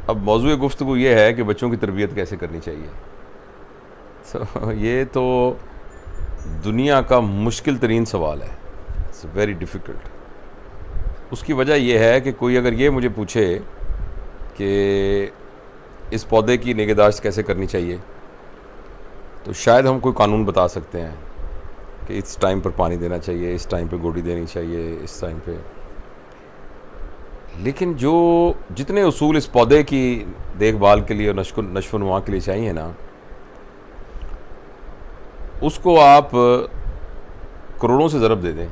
अब मौजूद गुफ्तगू ये है कि बच्चों की तरबियत कैसे करनी चाहिए। तो ये तो दुनिया का मुश्किल तरीन सवाल है, इट्स वेरी डिफ़िकल्ट। उसकी वजह यह है कि कोई अगर ये मुझे पूछे कि इस पौधे की निगहदाश्त कैसे करनी चाहिए, तो शायद हम कोई कानून बता सकते हैं कि इस टाइम पर पानी देना चाहिए, इस टाइम पे गोडी देनी चाहिए, इस टाइम पे। लेकिन जो जितने उसूल इस पौधे की देखभाल के लिए और नश्व नुमा के लिए चाहिए ना, उसको आप करोड़ों से ज़रब दे दें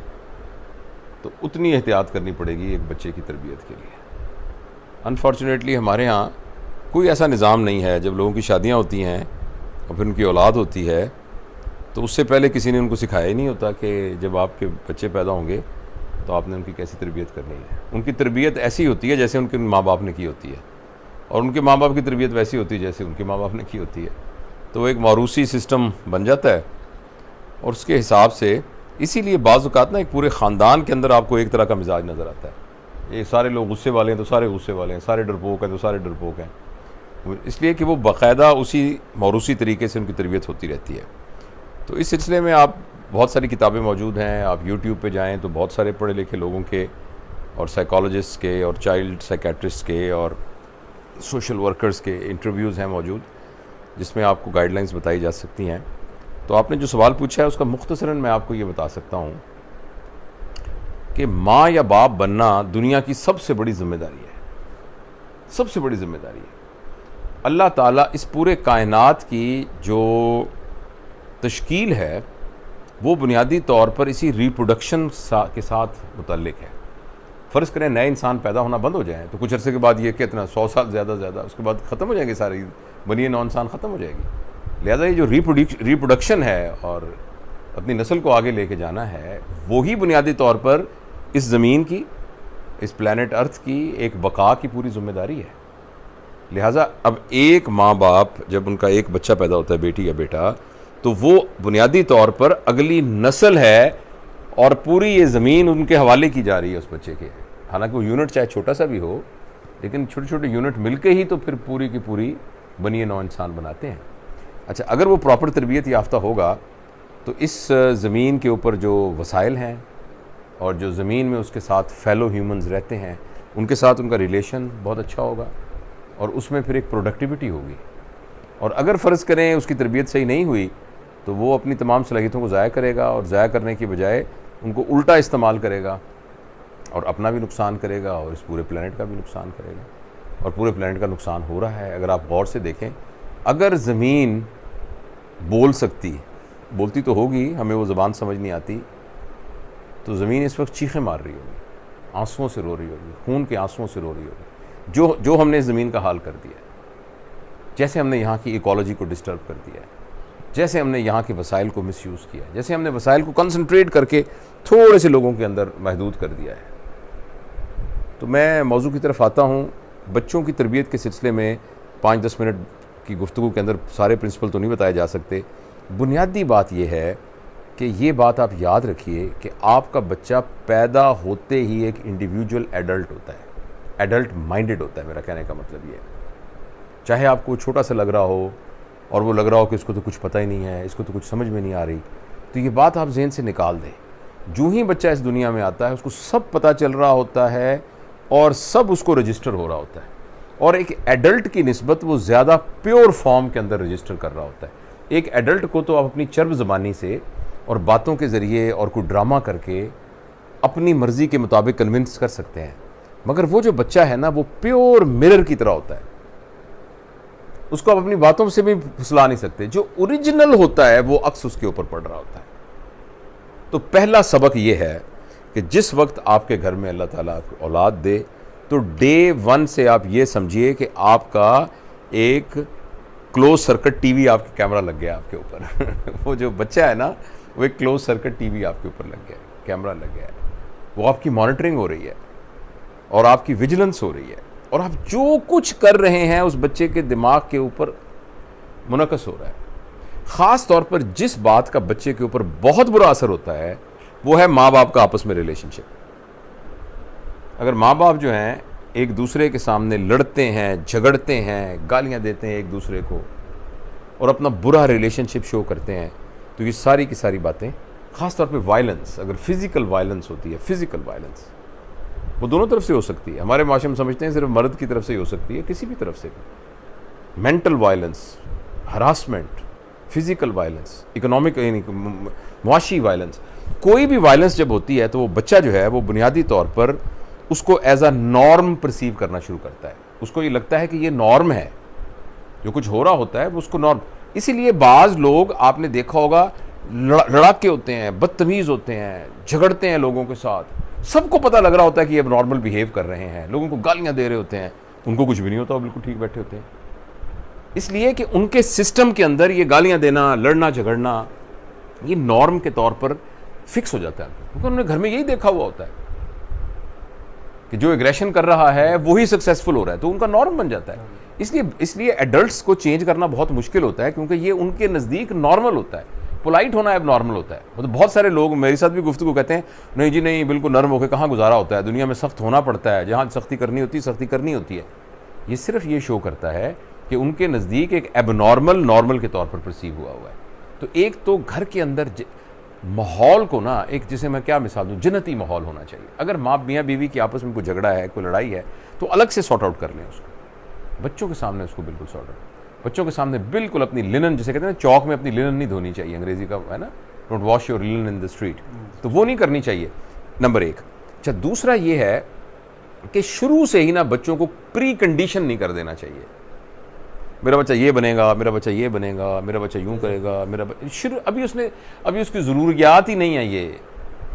तो उतनी एहतियात करनी पड़ेगी एक बच्चे की तरबियत के लिए। अनफॉर्चुनेटली हमारे यहाँ कोई ऐसा निज़ाम नहीं है। जब लोगों की शादियाँ होती हैं और फिर उनकी औलाद होती है, तो उससे पहले किसी ने उनको सिखाया ही नहीं होता कि जब आपके बच्चे पैदा होंगे तो आपने उनकी कैसी तरबियत करनी है। उनकी तरबियत ऐसी होती है जैसे उनके माँ बाप ने की होती है, और उनके माँ बाप की तरबियत वैसी होती है जैसे उनके माँ बाप ने की होती है। तो एक मौरूसी सिस्टम बन जाता है, और उसके हिसाब से इसीलिए बाज़ औक़ात ना एक पूरे ख़ानदान के अंदर आपको एक तरह का मिजाज नज़र आता है। ये सारे लोग गुस्से वाले हैं तो सारे गुस्से वाले हैं, सारे डरपोक हैं तो सारे डरपोक हैं, इसलिए कि वो बाकायदा उसी मौरूसी तरीके से उनकी तरबियत होती रहती है। तो इस सिलसिले में आप बहुत सारी किताबें मौजूद हैं। आप यूट्यूब पे जाएं तो बहुत सारे पढ़े लिखे लोगों के और साइकोलॉजिस्ट के और चाइल्ड साइकेट्रिस्ट के और सोशल वर्कर्स के इंटरव्यूज़ हैं मौजूद, जिसमें आपको गाइडलाइंस बताई जा सकती हैं। तो आपने जो सवाल पूछा है उसका मुख्तसरन मैं आपको ये बता सकता हूँ कि माँ या बाप बनना दुनिया की सबसे बड़ी ज़िम्मेदारी है, सबसे बड़ी ज़िम्मेदारी है। अल्लाह ताला इस पूरे कायनात की जो तश्कील है वो बुनियादी तौर पर इसी रिप्रोडक्शन के साथ मुतल्लिक है। फ़र्ज़ करें नए इंसान पैदा होना बंद हो जाए तो कुछ अरसे के बाद ये कितना 100 साल ज़्यादा उसके बाद ख़त्म हो जाएंगे, सारी बनिए नौ इंसान ख़त्म हो जाएगी। लिहाजा ये जो रिप्रोडक्शन है और अपनी नस्ल को आगे लेके जाना है, वही बुनियादी तौर पर इस ज़मीन की, इस प्लैनेट अर्थ की एक बका की पूरी ज़िम्मेदारी है। लिहाजा अब एक माँ बाप जब उनका एक बच्चा पैदा होता है, बेटी या बेटा, तो वो बुनियादी तौर पर अगली नस्ल है और पूरी ये ज़मीन उनके हवाले की जा रही है उस बच्चे के। हालांकि वो यूनिट चाहे छोटा सा भी हो, लेकिन छोटे छोटे यूनिट मिलके ही तो फिर पूरी की पूरी बनिए नौ इंसान बनाते हैं। अच्छा, अगर वो प्रॉपर तरबियत याफ्ता होगा तो इस ज़मीन के ऊपर जो वसाइल हैं और जो ज़मीन में उसके साथ फेलो ह्यूमंस रहते हैं, उनके साथ उनका रिलेशन बहुत अच्छा होगा और उसमें फिर एक प्रोडक्टिविटी होगी। और अगर फ़र्ज़ करें उसकी तरबियत सही नहीं हुई तो वो अपनी तमाम सलाहियतों को ज़ाया करेगा और ज़ाया करने की बजाय उनको उल्टा इस्तेमाल करेगा और अपना भी नुकसान करेगा और इस पूरे प्लैनेट का भी नुकसान करेगा। और पूरे प्लैनेट का नुकसान हो रहा है। अगर आप गौर से देखें, अगर ज़मीन बोल सकती, बोलती तो होगी, हमें वो ज़बान समझ नहीं आती, तो ज़मीन इस वक्त चीखें मार रही होगी, आंसुओं से रो रही होगी, खून के आंसुओं से रो रही होगी, जो हमने ज़मीन का हाल कर दिया है। जैसे हमने यहाँ की इकोलॉजी को डिस्टर्ब कर दिया है, जैसे हमने यहाँ के वसाइल को मिसयूज़ किया है, जैसे हमने वसाइल को कंसंट्रेट करके थोड़े से लोगों के अंदर महदूद कर दिया है। तो मैं मौजू की तरफ आता हूँ। बच्चों की तरबियत के सिलसिले में 5-10 मिनट की गुफ्तगू के अंदर सारे प्रिंसिपल तो नहीं बताए जा सकते। बुनियादी बात यह है कि ये बात आप याद रखिए कि आपका बच्चा पैदा होते ही एक इंडिविजुअल एडल्ट होता है, एडल्ट माइंडेड होता है। मेरा कहने का मतलब ये है, चाहे आपको छोटा सा लग रहा हो और वो लग रहा हो कि इसको तो कुछ पता ही नहीं है, इसको तो कुछ समझ में नहीं आ रही, तो ये बात आप जहन से निकाल दें। जो ही बच्चा इस दुनिया में आता है उसको सब पता चल रहा होता है और सब उसको रजिस्टर हो रहा होता है, और एक एडल्ट की निस्बत वो ज़्यादा प्योर फॉर्म के अंदर रजिस्टर कर रहा होता है। एक एडल्ट को तो आप अपनी चर्ब ज़बानी से और बातों के ज़रिए और कोई ड्रामा करके अपनी मर्ज़ी के मुताबिक कन्विंस कर सकते हैं, मगर वो जो बच्चा है ना, वो प्योर मिरर की तरह होता है। उसको आप अपनी बातों से भी फुसला नहीं सकते। जो ओरिजिनल होता है वो अक्स उसके ऊपर पड़ रहा होता है। तो पहला सबक ये है कि जिस वक्त आपके घर में अल्लाह ताला आपको औलाद दे, तो डे 1 से आप ये समझिए कि आपका एक क्लोज सर्किट टीवी, आपके कैमरा लग गया आपके ऊपर वो जो बच्चा है ना, वो एक क्लोज सर्किट टीवी आपके ऊपर लग गया, कैमरा लग गया है। वो आपकी मॉनिटरिंग हो रही है और आपकी विजिलेंस हो रही है, और आप जो कुछ कर रहे हैं उस बच्चे के दिमाग के ऊपर मुनक़स हो रहा है। ख़ास तौर पर जिस बात का बच्चे के ऊपर बहुत बुरा असर होता है वो है माँ बाप का आपस में रिलेशनशिप। अगर माँ बाप जो हैं एक दूसरे के सामने लड़ते हैं, झगड़ते हैं, गालियां देते हैं एक दूसरे को और अपना बुरा रिलेशनशिप शो करते हैं, तो ये सारी की सारी बातें, ख़ास तौर पे वायलेंस, अगर फिज़िकल वायलेंस होती है, फिज़िकल वायलेंस वो दोनों तरफ से हो सकती है। हमारे माशरे में समझते हैं सिर्फ मर्द की तरफ से ही हो सकती है, किसी भी तरफ से भी। Mental violence, harassment, physical violence, economic मुआशी वायलेंस, कोई भी वायलेंस जब होती है तो वो बच्चा जो है वो बुनियादी तौर पर उसको एज अ नॉर्म परसीव करना शुरू करता है। उसको ये लगता है कि ये नॉर्म है, जो कुछ हो रहा होता है वो उसको नॉर्म। इसीलिए बाज़ लोग आपने देखा होगा लड़ाके होते हैं, बदतमीज़ होते हैं, झगड़ते हैं लोगों के साथ, सबको पता लग रहा होता है कि ये नॉर्मल बिहेव कर रहे हैं, लोगों को गालियां दे रहे होते हैं, उनको कुछ भी नहीं होता, वो बिल्कुल ठीक बैठे होते हैं। इसलिए कि उनके सिस्टम के अंदर ये गालियां देना, लड़ना झगड़ना, ये नॉर्म के तौर पर फिक्स हो जाता है, क्योंकि उन्होंने घर में यही देखा हुआ होता है कि जो एग्रेशन कर रहा है वही सक्सेसफुल हो रहा है, तो उनका नॉर्म बन जाता है। इसलिए एडल्ट्स को चेंज करना बहुत मुश्किल होता है, क्योंकि ये उनके नज़दीक नॉर्मल होता है। पोलाइट होना अब नॉर्मल होता है। मतलब बहुत सारे लोग मेरे साथ भी गुफ्तगू कहते हैं, नहीं जी नहीं, बिल्कुल नर्म होकर कहाँ गुजारा होता है, दुनिया में सख्त होना पड़ता है, जहाँ सख्ती करनी होती है सख्ती करनी होती है। ये सिर्फ ये शो करता है कि उनके नज़दीक एक एबनॉर्मल नॉर्मल के तौर पर परसीव हुआ है। तो एक तो घर के अंदर माहौल को ना, एक जिसे मैं क्या मिसाल दूँ, जन्नती माहौल होना चाहिए। अगर माँ मियाँ बीवी की आपस में कोई झगड़ा है, कोई लड़ाई है, तो अलग से सॉर्ट आउट कर लें उसको, बच्चों के सामने उसको बिल्कुल सॉर्ट आउट, बच्चों के सामने बिल्कुल अपनी लिनन, जिसे कहते हैं ना, चौक में अपनी लिनन नहीं धोनी चाहिए, अंग्रेजी का है ना, don't wash your linen in the street, तो वो नहीं करनी चाहिए, नंबर एक। अच्छा, दूसरा ये है कि शुरू से ही ना बच्चों को प्री कंडीशन नहीं कर देना चाहिए, मेरा बच्चा ये बनेगा, मेरा बच्चा ये बनेगा, मेरा बच्चा यूँ करेगा, शुरू अभी उसकी ज़रूरियात ही नहीं है, ये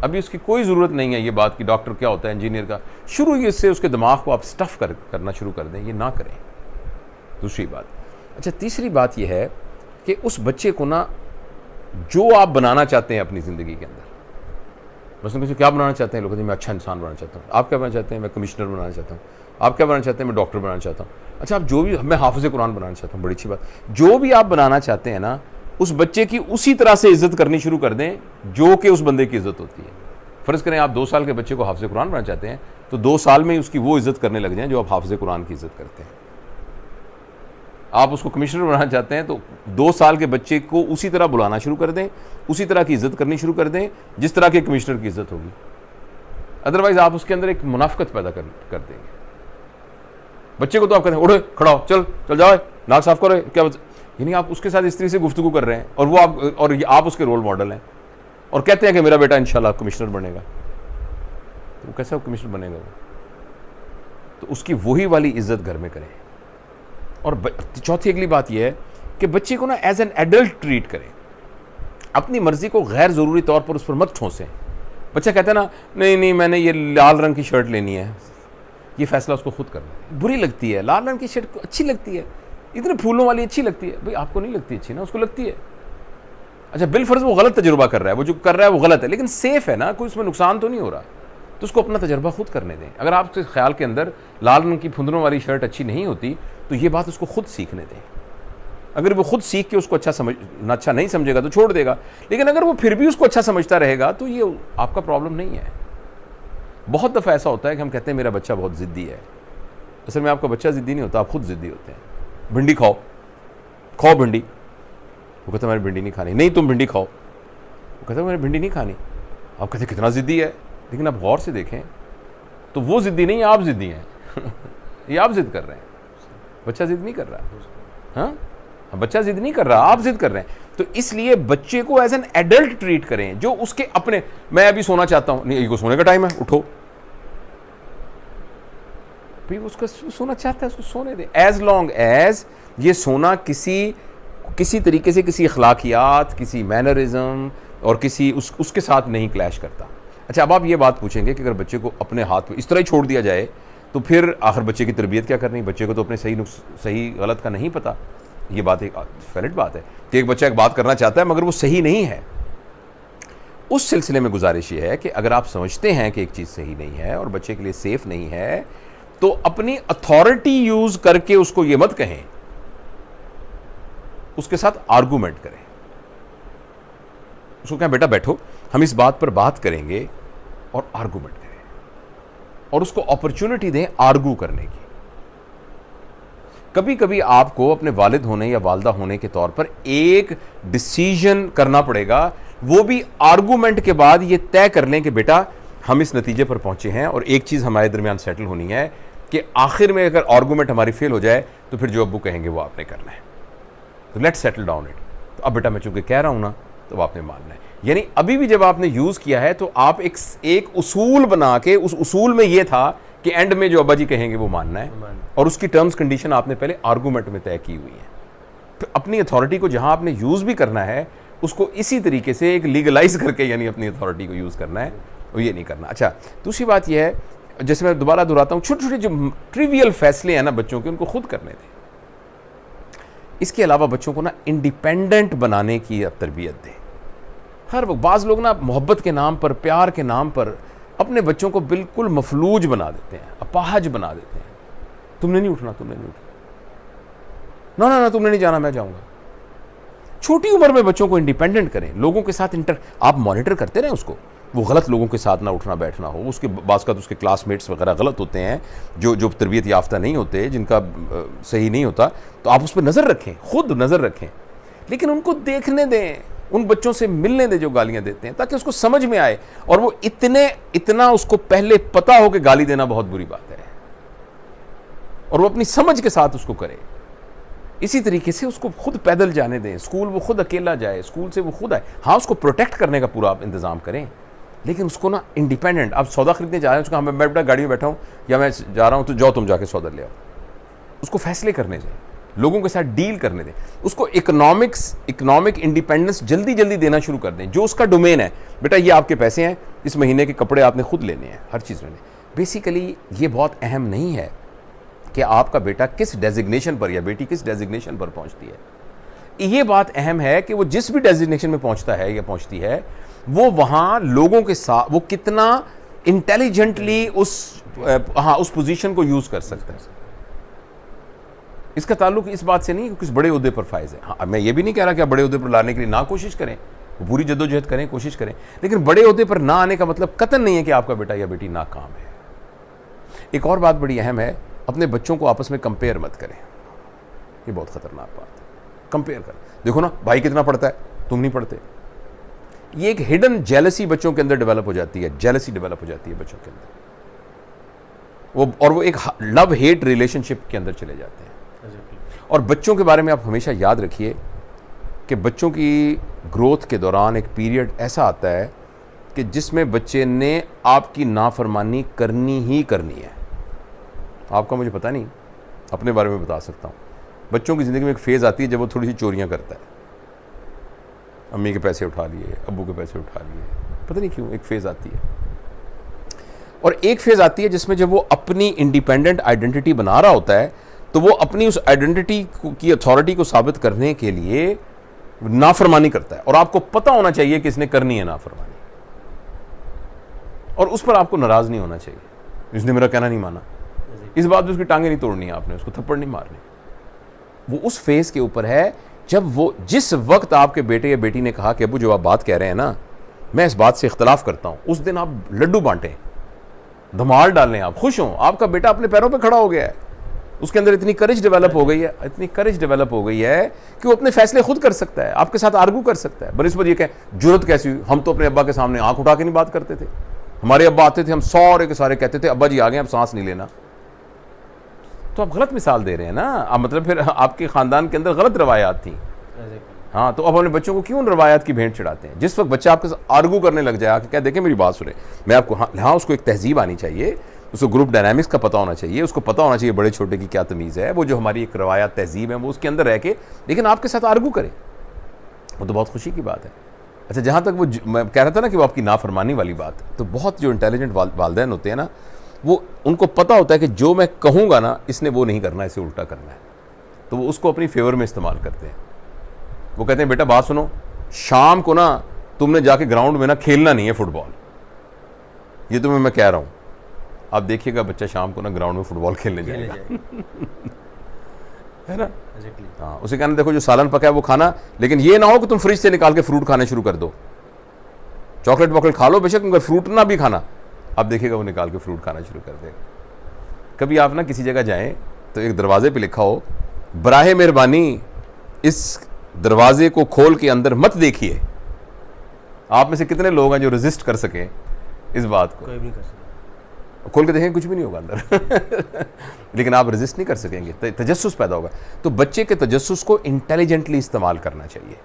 अभी उसकी कोई ज़रूरत नहीं है ये बात कि डॉक्टर क्या होता है, इंजीनियर का, शुरू ही इससे उसके दिमाग को आप स्टफ़ करना शुरू कर दें, ये ना करें। दूसरी बात, अच्छा तीसरी बात यह है कि उस बच्चे को ना जो आप बनाना चाहते हैं अपनी ज़िंदगी के अंदर, बस उनको क्या बनाना चाहते हैं लोग, मैं अच्छा इंसान बनाना चाहता हूँ, आप क्या बनाना चाहते हैं, मैं कमिश्नर बनाना चाहता हूँ, आप क्या बनाना चाहते हैं, मैं डॉक्टर बनाना चाहता हूँ। अच्छा, आप जो भी, मैं हाफिज़ कुरान बनाना चाहता हूँ, बड़ी अच्छी बात, जो भी आप बनाना चाहते हैं ना, उस बच्चे की उसी तरह से इज्जत करनी शुरू कर दें जो कि उस बंदे की इज्जत होती है। फ़र्ज़ करें आप 2 साल के बच्चे को हाफिज़ कुरान बनाना चाहते हैं, तो 2 साल में ही उसकी वो इज्जत करने लग जाएं जो आप हाफिज़ कुरान की इज्जत करते हैं। आप उसको कमिश्नर बनाना चाहते हैं तो 2 साल के बच्चे को उसी तरह बुलाना शुरू कर दें, उसी तरह की इज्जत करनी शुरू कर दें जिस तरह के कमिश्नर की इज्जत होगी। अदरवाइज आप उसके अंदर एक मुनाफिकत पैदा कर देंगे। बच्चे को तो आप कहते हैं उठो, खड़ा हो, चल चल जाओ, नाक साफ करो, क्या यानी आप उसके साथ इस तरह से गुफ्तगू कर रहे हैं और वो आप उसके रोल मॉडल हैं और कहते हैं कि मेरा बेटा इंशाल्लाह कमिश्नर बनेगा, तो वो कैसा कमिश्नर बनेगा वो? तो उसकी वही वाली इज्जत घर में करें। और चौथी अगली बात यह है कि बच्चे को ना एज एन एडल्ट ट्रीट करें, अपनी मर्जी को गैर ज़रूरी तौर पर उस पर मत ठोंसें। बच्चा कहता है ना, नहीं मैंने ये लाल रंग की शर्ट लेनी है, ये फैसला उसको खुद करना है। बुरी लगती है, लाल रंग की शर्ट अच्छी लगती है, इतने फूलों वाली अच्छी लगती है, भाई आपको नहीं लगती अच्छी ना, उसको लगती है। अच्छा, बिलफर्ज वो गलत तजुर्बा कर रहा है, वो जो कर रहा है वो गलत है, लेकिन सेफ है ना, कोई उसमें नुकसान तो नहीं हो रहा, तो उसको अपना तजर्बा खुद करने दें। अगर आपके ख्याल के अंदर लाल रंग की फुंदरों वाली शर्ट अच्छी नहीं होती तो ये बात उसको खुद सीखने दें। अगर वो खुद सीख के उसको अच्छा नहीं समझेगा तो छोड़ देगा, लेकिन अगर वो फिर भी उसको अच्छा समझता रहेगा तो ये आपका प्रॉब्लम नहीं है। बहुत दफ़ा ऐसा होता है कि हम कहते हैं मेरा बच्चा बहुत ज़िद्दी है, असल में आपका बच्चा ज़िद्दी नहीं होता, आप खुद ज़िद्दी होते हैं। भिंडी खाओ भिंडी, वो कहता है मैंने भिंडी नहीं खानी, नहीं तुम भिंडी खाओ, वो कहता है मैंने भिंडी नहीं खानी। आप कहते कितना ज़िद्दी है, लेकिन आप गौर से देखें तो वो ज़िद्दी नहीं, आप ज़िद्दी हैं ये आप ज़िद कर रहे हैं, बच्चा ज़िद नहीं कर रहा। हाँ, बच्चा ज़िद नहीं कर रहा, आप ज़िद कर रहे हैं। तो इसलिए बच्चे को एज एन एडल्ट ट्रीट करें, जो उसके अपने, मैं अभी सोना चाहता हूँ, नहीं ये सोने का टाइम है, उठो, भाई उसका सोना चाहता है उसको सोने दे, एज लॉन्ग एज ये सोना किसी तरीके से किसी अखलाकियात, किसी मैनरिज्म और किसी उसके साथ नहीं क्लैश करता। अच्छा, अब आप ये बात पूछेंगे कि अगर बच्चे को अपने हाथ में इस तरह ही छोड़ दिया जाए तो फिर आखिर बच्चे की तरबियत क्या करनी, बच्चे को तो अपने सही गलत का नहीं पता। ये बात एक वैलिड बात है कि एक बच्चा एक बात करना चाहता है मगर वो सही नहीं है। उस सिलसिले में गुजारिश ये है कि अगर आप समझते हैं कि एक चीज़ सही नहीं है और बच्चे के लिए सेफ नहीं है तो अपनी अथॉरिटी यूज़ करके उसको ये मत कहें, उसके साथ आर्गूमेंट करें, उसको कहें बेटा बैठो हम इस बात पर बात करेंगे और आर्गूमेंट करें। और उसको अपॉर्चुनिटी दें आर्गू करने की। कभी कभी आपको अपने वालिद होने या वालदा होने के तौर पर एक डिसीजन करना पड़ेगा, वो भी आर्गूमेंट के बाद ये तय कर लें कि बेटा हम इस नतीजे पर पहुंचे हैं और एक चीज़ हमारे दरमियान सेटल होनी है कि आखिर में अगर आर्गूमेंट हमारी फेल हो जाए तो फिर जो अब्बू कहेंगे वो आपने करना है, तो लेट्स सेटल डाउन इट। तो अब बेटा मैं चूंकि कह रहा हूं ना तो आपने मानना है। यानी अभी भी जब आपने यूज़ किया है तो आप एक उसूल बना के, उस उसूल में यह था कि एंड में जो अब्बा जी कहेंगे वो मानना है, और उसकी टर्म्स कंडीशन आपने पहले आर्गूमेंट में तय की हुई है। तो अपनी अथॉरिटी को जहां आपने यूज़ भी करना है उसको इसी तरीके से एक लीगलाइज करके यानी अपनी अथॉरिटी को यूज़ करना है, और ये नहीं करना। अच्छा, दूसरी बात यह है, जैसे मैं दोबारा दोहराता हूँ, छोटे छोटे जो ट्रिवियल फैसले हैं ना बच्चों के, उनको खुद करने दें। इसके अलावा बच्चों को ना इंडिपेंडेंट बनाने की तरबियत दें। हर वक्त बाज़ लोग ना मोहब्बत के नाम पर, प्यार के नाम पर अपने बच्चों को बिल्कुल मफलूज बना देते हैं, अपाहज बना देते हैं। तुमने नहीं उठना, तुमने नहीं उठना, ना ना ना तुमने नहीं जाना, मैं जाऊंगा। छोटी उम्र में बच्चों को इंडिपेंडेंट करें, लोगों के साथ आप मॉनिटर करते रहें उसको, वो गलत लोगों के साथ ना उठना बैठना हो। उसके बाज़ का तो उसके क्लासमेट्स वगैरह गलत होते हैं, जो तरबियत याफ्ता नहीं होते, जिनका सही नहीं होता, तो आप उस पर नज़र रखें, खुद नज़र रखें, लेकिन उनको देखने दें, उन बच्चों से मिलने दें जो गालियां देते हैं, ताकि उसको समझ में आए और वो इतना उसको पहले पता हो कि गाली देना बहुत बुरी बात है, और वो अपनी समझ के साथ उसको करे। इसी तरीके से उसको खुद पैदल जाने दें, स्कूल वो खुद अकेला जाए, स्कूल से वो खुद आए। हाँ, उसको प्रोटेक्ट करने का पूरा आप इंतज़ाम करें, लेकिन उसको ना इंडिपेंडेंट, आप सौदा खरीदने जा रहे हैं, उसका मैं बेटा गाड़ी में बैठा हूँ या मैं जा रहा हूँ, तो जाओ तुम जाके सौदा ले आओ। उसको फैसले करने दें, लोगों के साथ डील करने दें, उसको इकोनॉमिक इंडिपेंडेंस जल्दी जल्दी देना शुरू कर दें। जो उसका डोमेन है, बेटा ये आपके पैसे हैं, इस महीने के कपड़े आपने खुद लेने हैं, हर चीज़ लेने। बेसिकली ये बहुत अहम नहीं है कि आपका बेटा किस डेजिग्नेशन पर या बेटी किस डेजिग्नेशन पर पहुंचती है। ये बात अहम है कि वो जिस भी डेजिग्नेशन में पहुंचता है या पहुंचती है, वो वहां लोगों के साथ वो कितना इंटेलिजेंटली उस पोजीशन को यूज कर सकता है। इसका ताल्लुक इस बात से नहीं कि किस बड़े ओहदे पर फायज है। हाँ, मैं ये भी नहीं कह रहा कि आप बड़े ओहदे पर लाने के लिए ना कोशिश करें, पूरी जद्दोजहद करें, कोशिश करें, लेकिन बड़े ओहदे पर ना आने का मतलब कतई नहीं है कि आपका बेटा या बेटी नाकाम है। एक और बात बड़ी अहम है, अपने बच्चों को आपस में कंपेयर मत करें, ये बहुत खतरनाक बात है। कंपेयर कर, देखो ना भाई कितना पढ़ता है, तुम नहीं पढ़ते। ये एक हिडन जेलसी बच्चों के अंदर डेवलप हो जाती है, जेलसी डेवलप हो जाती है बच्चों के अंदर, वो एक लव हेट रिलेशनशिप के अंदर चले जाते हैं। और बच्चों के बारे में आप हमेशा याद रखिए कि बच्चों की ग्रोथ के दौरान एक पीरियड ऐसा आता है कि जिसमें बच्चे ने आपकी नाफरमानी करनी ही करनी है। आपका मुझे पता नहीं, अपने बारे में बता सकता हूँ। बच्चों की ज़िंदगी में एक फ़ेज़ आती है जब वो थोड़ी सी चोरियाँ करता है, अम्मी के पैसे उठा लिए, अब्बू के पैसे उठा लिए, पता नहीं क्यों एक फ़ेज़ आती है। और एक फ़ेज़ आती है जिसमें जब वो अपनी इंडिपेंडेंट आइडेंटिटी बना रहा होता है, तो वो अपनी उस आइडेंटिटी की अथॉरिटी को साबित करने के लिए नाफरमानी करता है, और आपको पता होना चाहिए कि इसने करनी है नाफरमानी, और उस पर आपको नाराज़ नहीं होना चाहिए, इसने मेरा कहना नहीं माना। इस बात में उसकी टांगें नहीं तोड़नी है आपने, उसको थप्पड़ नहीं मारने। वो उस फेज़ के ऊपर है जब वो, जिस वक्त आपके बेटे या बेटी ने कहा कि अबू जो आप बात कह रहे हैं ना, मैं इस बात से इख्तलाफ करता हूँ, उस दिन आप लड्डू बांटें, धमाल डालें, आप खुश हों, आपका बेटा अपने पैरों पे खड़ा हो गया है, उसके अंदर इतनी करेज डेवलप हो गई है, इतनी करेज डेवलप हो गई है कि वो अपने फैसले खुद कर सकता है, आपके साथ आर्गू कर सकता है। बनिस्बत ये कहें जुर्रत कैसी हुई, हम तो अपने अब्बा के सामने आंख उठा के नहीं बात करते थे, हमारे अब्बा आते थे, हम सारे के सारे कहते थे अब्बा जी आ गए, अब सांस नहीं लेना। तो आप गलत मिसाल दे रहे हैं ना, आप मतलब फिर आपके ख़ानदान के अंदर गलत रवायात थी। हाँ, तो अब अपने बच्चों को क्यों रवायात की भेंट चढ़ाते हैं? जिस वक्त बच्चा आपके साथ आर्गू करने लग जाए, क्या देखें मेरी बात सुने, मैं आपको, हाँ उसको एक तहजीब आनी चाहिए, उसको ग्रुप डायनामिक्स का पता होना चाहिए, उसको पता होना चाहिए बड़े छोटे की क्या तमीज़ है, वो जो हमारी एक रवायात तहजीब है वो उसके अंदर रह के, लेकिन आपके साथ आर्गू करे, वो तो बहुत खुशी की बात है। अच्छा, जहाँ तक वो मैं कह रहा था ना कि वो आपकी नाफरमानी वाली बात, तो बहुत जो इंटेलिजेंट वालिदैन होते हैं ना, वो उनको पता होता है कि जो मैं कहूँगा ना इसने वो नहीं करना, इसे उल्टा करना है, तो वो उसको अपनी फेवर में इस्तेमाल करते हैं। वो कहते हैं बेटा बात सुनो, शाम को ना तुमने जाके ग्राउंड में ना खेलना नहीं है फुटबॉल, ये तुम्हें मैं कह रहा हूँ। आप देखिएगा बच्चा शाम को ना ग्राउंड में फुटबॉल खेलने जाएगा है ना। हाँ, उसे कहना देखो जो सालन पका है वो खाना, लेकिन ये ना हो कि तुम फ्रिज से निकाल के फ्रूट खाने शुरू कर दो। चॉकलेट वॉकलेट खा लो बेशक, मगर फ्रूट ना भी खाना, अब देखिएगा वो निकाल के फ्रूट खाना शुरू कर देगा। कभी आप ना किसी जगह जाएं तो एक दरवाजे पे लिखा हो, बराहे मेहरबानी इस दरवाजे को खोल के अंदर मत देखिए। आप में से कितने लोग हैं जो रेजिस्ट कर सकें इस बात को? कोई भी नहीं कर सकता। खोल के देखेंगे कुछ भी नहीं होगा अंदर लेकिन आप रेजिस्ट नहीं कर सकेंगे, तजस्सुस पैदा होगा। तो बच्चे के तजस्सुस को इंटेलिजेंटली इस्तेमाल करना चाहिए,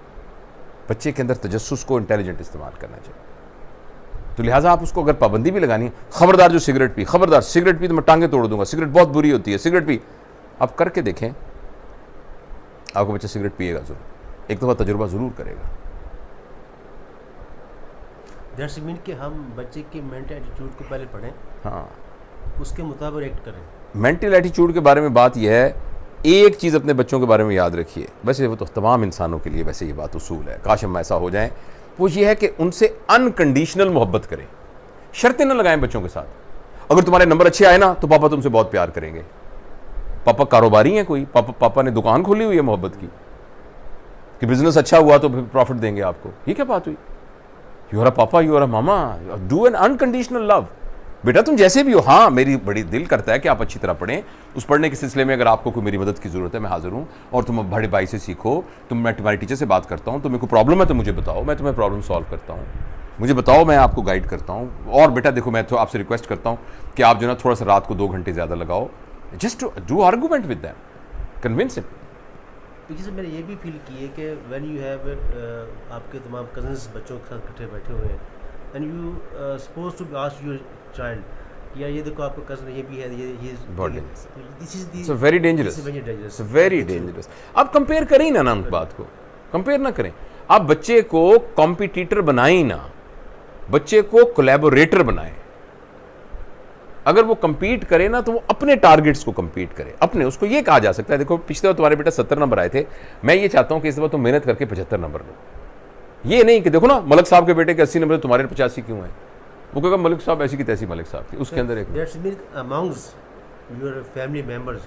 बच्चे के अंदर तजस्सुस को इंटेलिजेंट इस्तेमाल करना चाहिए। तो लिहाजा आप उसको अगर पाबंदी भी लगानी है, खबरदार जो सिगरेट पी, खबरदार सिगरेट पी तो मैं टांगे तोड़ दूंगा, सिगरेट बहुत बुरी होती है, सिगरेट पी, आप करके देखें, आपको बच्चा सिगरेट पिएगा जरूर, एक दफ़ा तजुर्बा ज़रूर करेगा। दैट्स मीन कि हम बच्चे के मेंटल एटीट्यूड को पहले पढ़ें, हाँ, उसके मुताबिक एक्ट करें। मेंटल एटीट्यूड के बारे में बात यह है, एक चीज़ अपने बच्चों के बारे में याद रखिए, वैसे वो तो तमाम इंसानों के लिए वैसे ये बात उसूल है, काश हम ऐसा हो जाएं, वो ये है कि उनसे अनकंडीशनल मोहब्बत करें, शर्तें न लगाएं बच्चों के साथ। अगर तुम्हारे नंबर अच्छे आए ना तो पापा तुमसे बहुत प्यार करेंगे, पापा कारोबारी हैं कोई, पापा ने दुकान खोली हुई है मोहब्बत की, कि बिजनेस अच्छा हुआ तो फिर प्रॉफिट देंगे आपको, ये क्या बात हुई? You are a papa, you are a mama, do an unconditional love. बेटा तुम जैसे भी हो, हाँ मेरी बड़ी दिल करता है कि आप अच्छी तरह पढ़ें, उस पढ़ने के सिलसिले में अगर आपको कोई मेरी मदद की ज़रूरत है मैं हाजिर हूँ, और तुम बड़े भाई से सीखो, मैं तुम्हारे टीचर से बात करता हूँ, तुम्हें कोई प्रॉब्लम है तो मुझे बताओ, मैं तुम्हें प्रॉब्लम सॉल्व करता हूँ, मुझे बताओ मैं आपको गाइड करता हूँ। और बेटा देखो मैं तो आपसे रिक्वेस्ट करता हूँ कि आप जो ना थोड़ा सा रात को 2 घंटे ज़्यादा लगाओ, just do argument with them, convince him. देखिए सर, मैंने ये भी फील की है कि व्हेन यू हैव आपके तमाम कजन्स बच्चों के साथ इकट्ठे बैठे हुए हैं, and you suppose to ask your child, या ये देखो आपका कजन ये भी है, ये बहुत this is it's very dangerous, it's very dangerous. आप कंपेयर करें ना उस बात को, कंपेयर ना करें। आप बच्चे को कॉम्पिटिटर बनाएं ना, बच्चे को कोलैबोरेटर बनाएं। अगर वो compete करे ना तो वो अपने टारगेट्स को compete करे, अपने, उसको ये कहा जा सकता है देखो पिछले बार तुम्हारे बेटा 70 नंबर आए थे, मैं ये चाहता हूं कि इस बार तुम मेहनत करके 75 नंबर लो। ये नहीं कि देखो ना मलिक साहब के बेटे के 80 नंबर, तुम्हारे 85 क्यों है? वो कहेगा मलिक साहब ऐसी की तैसी मलिक साहब थी, उसके अंदर एक that's mean amongst your family members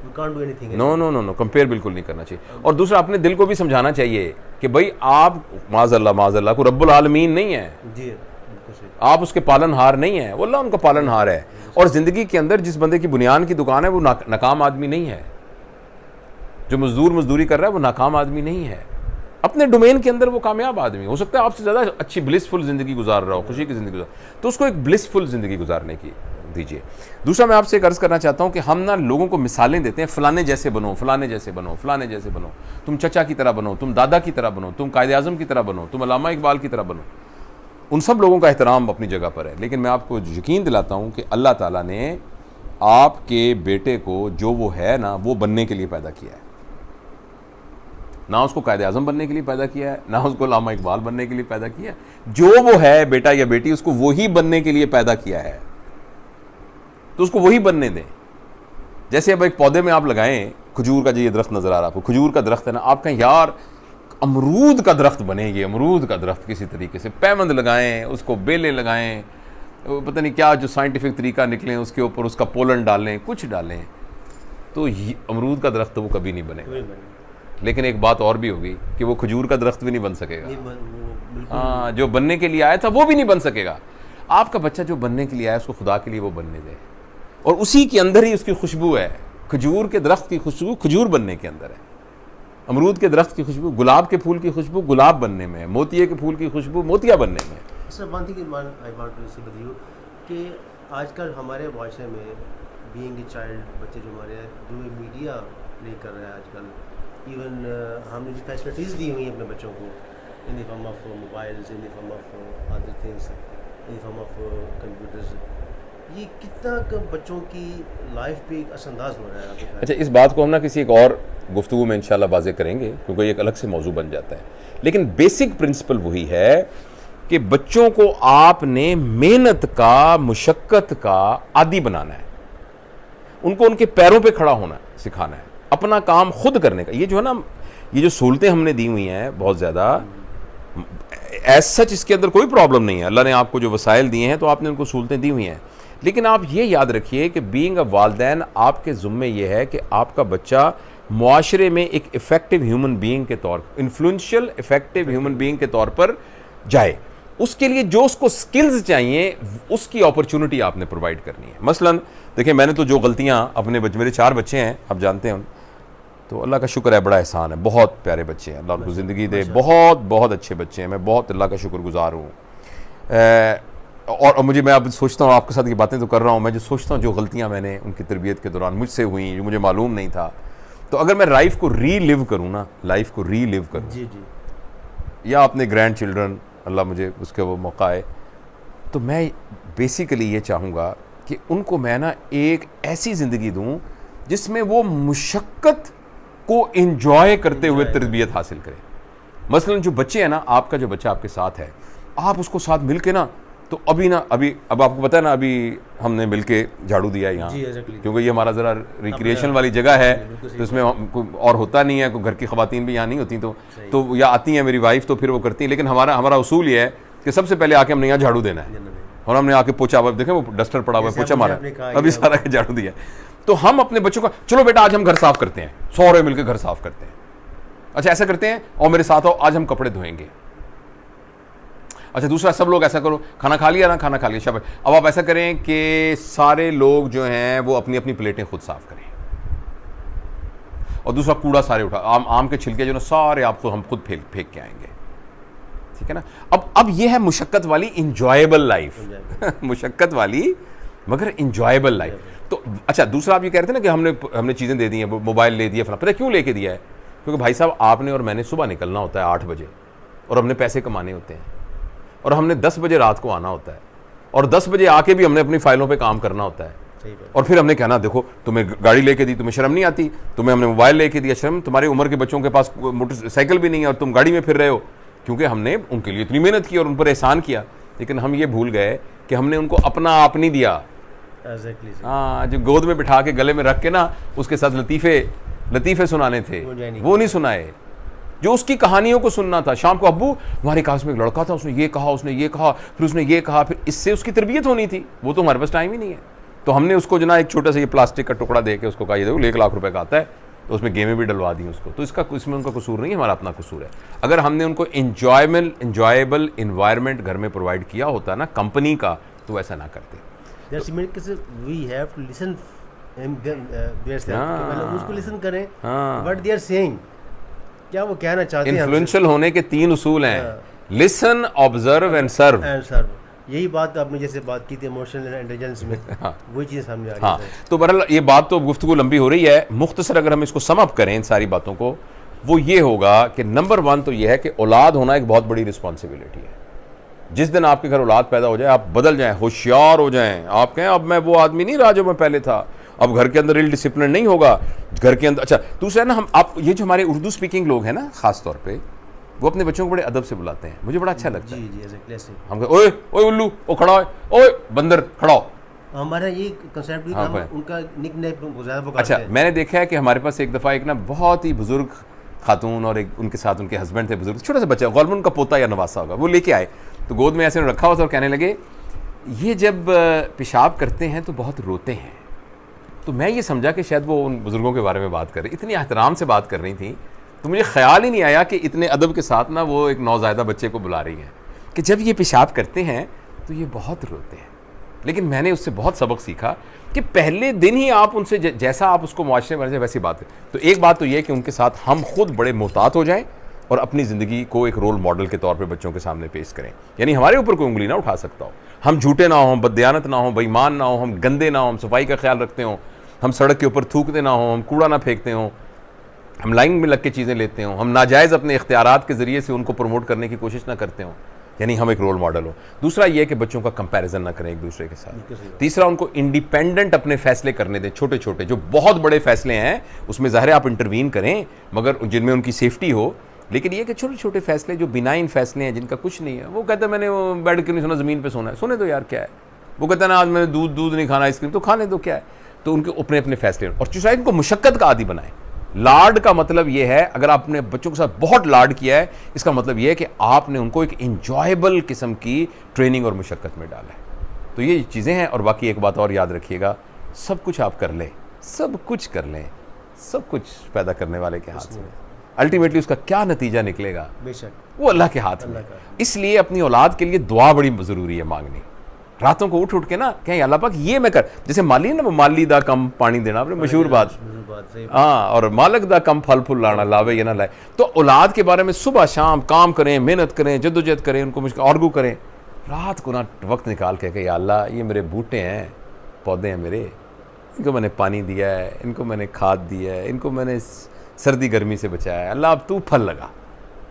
you can't do anything. No no no no, compare बिल्कुल नहीं करना चाहिए। और दूसरा अपने दिल को भी समझाना चाहिए कि भाई आप माज़अल्लाह को रब्बुल आलमीन नहीं है जी, आप उसके पालनहार नहीं है, वो अल्लाह उनका पालनहार है। और ज़िंदगी के अंदर जिस बंदे की बुनियान की दुकान है वो नाकाम आदमी नहीं है, जो मजदूरी कर रहा है वो नाकाम आदमी नहीं है, अपने डोमेन के अंदर वो कामयाब आदमी हो सकता है, आपसे ज़्यादा अच्छी ब्लिसफुल ज़िंदगी गुजार रहा हो, खुशी की ज़िंदगी गुजार, तो उसको एक ब्लिसफुल ज़िंदगी गुजारने की दीजिए। दूसरा मैं आपसे एक अर्ज़ करना चाहता हूँ कि हम ना लोगों को मिसालें देते हैं, फ़लाने जैसे बनो, फ़लाने जैसे बनो, फ़लाने जैसे बनो, तुम चचा की तरह बनो, तुम दादा की तरह बनो, तुम कायदे आज़म की तरह बनो, तुम अल्लामा इकबाल की तरह बनो। उन सब लोगों का एहतराम अपनी जगह पर है, लेकिन मैं आपको यकीन दिलाता हूँ कि अल्लाह ताला ने आपके बेटे को जो वो है ना वो बनने के लिए पैदा किया है, ना उसको कायदे आज़म बनने के लिए पैदा किया है, ना उसको अल्लामा इकबाल बनने के लिए पैदा किया है। जो वो है बेटा या बेटी, उसको वही बनने के लिए पैदा किया है, तो उसको वही बनने दें। जैसे अब एक पौधे में आप लगाएं, खजूर का जो ये दरख्त नज़र आ रहा है आपको, खजूर का दरख्त है ना, आप कहें यार अमरूद का दरख्त बनेगी, अमरूद का दरख्त किसी तरीके से पैमंद लगाएं, उसको बेलें लगाएं, पता नहीं क्या जो साइंटिफिक तरीका निकले उसके ऊपर उसका पोलन डालें, कुछ डालें, तो अमरूद का दरख्त तो वो कभी नहीं बनेगा। लेकिन एक बात और भी होगी कि वो खजूर का दरख्त भी नहीं बन सकेगा। हाँ, जो बनने के लिए आया था वो भी नहीं बन सकेगा। आपका बच्चा जो बनने के लिए आया उसको खुदा के लिए वो बनने दे, और उसी के अंदर ही उसकी खुशबू है। खजूर के दरख्त की खुशबू खजूर बनने के अंदर है, अमरूद के दरख्त की खुशबू, गुलाब के फूल की खुशबू गुलाब बनने में, मोतिये के फूल की खुशबू मोतिया बनने में। Sir one thing I want to say बता कि आजकल हमारे माशरे में बीइंग ए चाइल्ड, बच्चे जो हमारे जो मीडिया प्ले कर रहा है आजकल, इवन हमने जो फैसिलिटीज़ दी हुई हैं अपने बच्चों को in the form of mobiles, in the form of other things, in the form of computers, ये कितना बच्चों की लाइफ पे असरअंदाज हो रहा है? अच्छा, इस बात को हम ना किसी एक और गुफ्तगू में इंशाल्लाह वाज़े करेंगे, क्योंकि ये एक अलग से मौजू बन जाता है। लेकिन बेसिक प्रिंसिपल वही है कि बच्चों को आपने मेहनत का, मुशक्क़त का आदी बनाना है, उनको उनके पैरों पे खड़ा होना सिखाना है, अपना काम खुद करने का। ये जो है ना, ये जो सहूलतें हमने दी हुई हैं बहुत ज़्यादा, एज सच इसके अंदर कोई प्रॉब्लम नहीं है, अल्लाह ने आपको जो वसाइल दिए हैं तो आपने उनको सहूलतें दी हुई हैं। लेकिन आप ये याद रखिए कि बीइंग अ वालिदैन, आपके ज़ुम्मे ये है कि आपका बच्चा मुआशरे में एक इफ़ेक्टिव ह्यूमन बीइंग के तौर, इन्फ्लुएंशियल इफ़ेक्टिव ह्यूमन बीइंग के तौर पर जाए। उसके लिए जो उसको स्किल्स चाहिए उसकी अपॉर्चुनिटी आपने प्रोवाइड करनी है। मसलन देखिए, मैंने तो जो गलतियां अपने मेरे 4 बच्चे हैं, आप जानते हैं, तो अल्लाह का शुक्र है, बड़ा एहसान है, बहुत प्यारे बच्चे हैं, अल्लाह उनको ज़िंदगी दे, बहुत बहुत अच्छे बच्चे हैं, मैं बहुत अल्लाह का शुक्रगुजार हूँ। और मुझे, मैं अब सोचता हूँ, आपके साथ ये बातें तो कर रहा हूँ, मैं जो सोचता हूँ जो गलतियाँ मैंने उनकी तरबियत के दौरान मुझसे हुई, जो मुझे मालूम नहीं था, तो अगर मैं लाइफ को रीलिव करूँ ना, लाइफ को रीलिव करूँ जी जी, या अपने ग्रैंड चिल्ड्रन, अल्लाह मुझे उसके वो मौका है, तो मैं बेसिकली ये चाहूँगा कि उनको मैं ना एक ऐसी ज़िंदगी दूँ जिसमें वो मुशक्क़त को इंजॉय करते हुए तरबियत हासिल करें। मसलन जो बच्चे हैं ना, आपका जो बच्चा आपके साथ है, आप उसको साथ मिल के ना, तो अभी अब आपको पता है ना, अभी हमने मिल के झाड़ू दिया यहाँ, क्योंकि ये हमारा ज़रा रिक्रिएशन वाली जगह है, तो इसमें और होता नहीं है, घर की ख़वातीन भी यहाँ नहीं होती, तो या आती हैं मेरी वाइफ, तो फिर वो करती हैं, लेकिन हमारा उसूल ये है कि सबसे पहले आके हमने यहाँ झाड़ू देना है, और हमने आके पोछा, देखें वो डस्टर पड़ा हुआ है, पोछा मारा, अभी सारा के झाड़ू दिया। तो हम अपने बच्चों का, चलो बेटा आज हम घर साफ करते हैं, सारे मिलकर घर साफ करते हैं, अच्छा ऐसा करते हैं, और मेरे साथ आओ, आज हम कपड़े धोएंगे। अच्छा दूसरा, सब लोग ऐसा करो, खाना खा लिया ना, खाना खा लिया, शाबाश, अब आप ऐसा करें कि सारे लोग जो हैं वो अपनी अपनी प्लेटें खुद साफ करें। और दूसरा, कूड़ा सारे उठा, आम के छिलके जो ना सारे आपको हम खुद फेंक के आएंगे, ठीक है ना। अब ये है मुशक्कत वाली इंजॉयबल लाइफ मुशक्कत वाली मगर इंजॉयबल लाइफ। तो अच्छा, दूसरा आप ये कह रहे थे ना कि हमने चीज़ें दे दी हैं, मोबाइल ले दिया, पता है क्यों लेके दिया है? क्योंकि भाई साहब, आपने और मैंने सुबह निकलना होता है 8 बजे, और हमने पैसे कमाने होते हैं, और हमने 10 बजे रात को आना होता है, और 10 बजे आके भी हमने अपनी फाइलों पे काम करना होता है, और फिर हमने कहना, देखो तुम्हें गाड़ी लेके दी, तुम्हें शर्म नहीं आती, तुम्हें हमने मोबाइल लेके दिया, शर्म, तुम्हारी उम्र के बच्चों के पास मोटरसाइकिल भी नहीं है और तुम गाड़ी में फिर रहे हो, क्योंकि हमने उनके लिए इतनी मेहनत की और उन पर एहसान किया। लेकिन हम ये भूल गए कि हमने उनको अपना आप नहीं दिया। हाँ, जो गोद में बिठा के गले में रख के ना उसके साथ लतीफ़े सुनाने थे, वो नहीं सुनाए, जो उसकी कहानियों को सुनना था। शाम को, अब्बू हमारे क्लास में एक लड़का था, उसने ये कहा, फिर उसने ये कहा, फिर इससे उसकी तरबियत होनी थी, वो तो हमारे पास टाइम ही नहीं है। तो हमने उसको जना एक छोटा सा ये प्लास्टिक का टुकड़ा दे के उसको कहा, ये देखो 1 लाख रुपए का आता है, तो उसमें गेमें भी डलवा दी उसको। तो इसमें उनका कसूर नहीं है, हमारा अपना कसूर है। अगर हमने उनको इंजॉयबल इन्वायरमेंट घर में प्रोवाइड किया होता ना कंपनी का, तो ऐसा ना करते। उसको लिसन करें व्हाट दे आर सेइंग, क्या वो कहना चाहते हैं। इन्फ्लुएंशियल होने के 3 उसूल हैं, लिसन, ऑब्जर्व एंड सर्व। यही बात आपने जैसे बात की थी इमोशनल इंटेलिजेंस में, वही चीज़ सामने आ रही है। हाँ, तो बहरहाल ये बात तो गुफ्तगू लंबी हो रही है, मुख्तसर अगर हम इसको सम अप करें इन सारी बातों को, वो ये होगा कि नंबर 1 तो ये है कि औलाद होना एक बहुत बड़ी रिस्पॉन्सिबिलिटी है। जिस दिन आपके घर औलाद पैदा हो जाए, आप बदल जाएं, होशियार हो जाएं, आप कहें अब मैं वो आदमी नहीं रहा जो मैं पहले था, अब घर के अंदर इल डिसिप्लिन नहीं होगा घर के अंदर। अच्छा दूसरा है ना, आप ये जो हमारे उर्दू स्पीकिंग लोग हैं ना, खास तौर पे वो अपने बच्चों को बड़े अदब से बुलाते हैं, मुझे बड़ा अच्छा लगता है। जी, हम कहें, ओए ओए उल्लू, ओ खड़ा हो, ओए बंदर खड़ा हो। हमारा ये कंसेप्ट भी उनका निकनेम ज़्यादा। अच्छा, मैंने देखा है कि हमारे पास एक दफ़ा एक ना बहुत ही बुजुर्ग खातून और एक उनके साथ उनके हस्बैंड थे, बुजुर्ग, छोटा सा बच्चा, गौरमन उनका पोता या नवासा होगा, वो लेके आए, तो गोद में ऐसे रखा हुआ था और कहने लगे, ये जब पेशाब करते हैं तो बहुत रोते हैं। तो मैं ये समझा कि शायद वो उन बुजुर्गों के बारे में बात कर रही, इतनी एहतराम से बात कर रही थी, तो मुझे ख्याल ही नहीं आया कि इतने अदब के साथ ना वो एक नौज़ायदा बच्चे को बुला रही हैं कि जब ये पेशाब करते हैं तो ये बहुत रोते हैं। लेकिन मैंने उससे बहुत सबक सीखा कि पहले दिन ही आप उनसे जैसा आप उसको मुआशरे में वैसी बात है। तो एक बात तो ये है कि उनके साथ हम खुद बड़े मोहतात हो जाएं और अपनी ज़िंदगी को एक रोल मॉडल के तौर पे बच्चों के सामने पेश करें, यानी हमारे ऊपर कोई उंगली ना उठा सकता हो, हम झूठे ना हो, हम बददियानत ना हो, बेईमान ना हो, हम गंदे ना हो, हम सफाई का ख्याल रखते हो, हम सड़क के ऊपर थूकते ना हो, हम कूड़ा ना फेंकते हो, हम लाइन में लग के चीज़ें लेते हो, हम नाजायज़ अपने इख्तियारात के ज़रिए से उनको प्रमोट करने की कोशिश ना करते हो, यानी हम एक रोल मॉडल हो। दूसरा ये है कि बच्चों का कंपैरिजन ना करें एक दूसरे के साथ। तीसरा, उनको इंडिपेंडेंट अपने फैसले करने दें, छोटे छोटे, जो बहुत बड़े फैसले हैं उसमें ज़ाहिर है आप इंटरवीन करें, मगर जिनमें उनकी सेफ्टी हो। लेकिन ये कि छोटे छोटे फैसले जो बिनाइन फैसले हैं, जिनका कुछ नहीं है, वो कहते हैं मैंने वो बेड क्यों नहीं सोना, ज़मीन पर सोना है, सोने दो यार, क्या है। वो कहते हैं ना आज मैंने दूध नहीं खाना, आइसक्रीम, तो खाने दो, क्या है। तो उनके अपने अपने फैसले। और तीसरा, इनको मुशक्कत का आदी बनाएं। लाड का मतलब यह है, अगर आपने बच्चों के साथ बहुत लाड किया है, इसका मतलब यह है कि आपने उनको एक इंजॉयबल किस्म की ट्रेनिंग और मुशक्कत में डाला है। तो ये चीज़ें हैं। और बाकी एक बात और याद रखिएगा, सब कुछ आप कर लें, सब कुछ कर लें, सब कुछ पैदा करने वाले के हाथ में। अल्टीमेटली उसका क्या नतीजा निकलेगा बेशक वो अल्लाह के हाथ में अल्लाह है। का। इसलिए अपनी औलाद के लिए दुआ बड़ी ज़रूरी है मांगनी। रातों को उठ उठ के ना कहीं अल्लाह पाक ये मैं कर, जैसे माली ना माली दा कम पानी देना, अपने मशहूर बात, सही हाँ, और मालक दा कम फल फूल लाना, लावे ये ना लाए। तो औलाद के बारे में सुबह शाम काम करें, मेहनत करें, जद्दोजहद करें, उनको मुश्किल आर्गू करें, रात को ना वक्त निकाल के या अल्लाह ये मेरे बूटे हैं, पौधे हैं मेरे, इनको मैंने पानी दिया है, इनको मैंने खाद दिया है, इनको मैंने सर्दी गर्मी से बचाया है, अल्लाह अब तू फल लगा,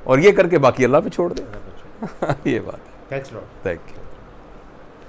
और ये करके बाकी अल्लाह पे छोड़ दे। ये बात है। Thanks lot. Thank you.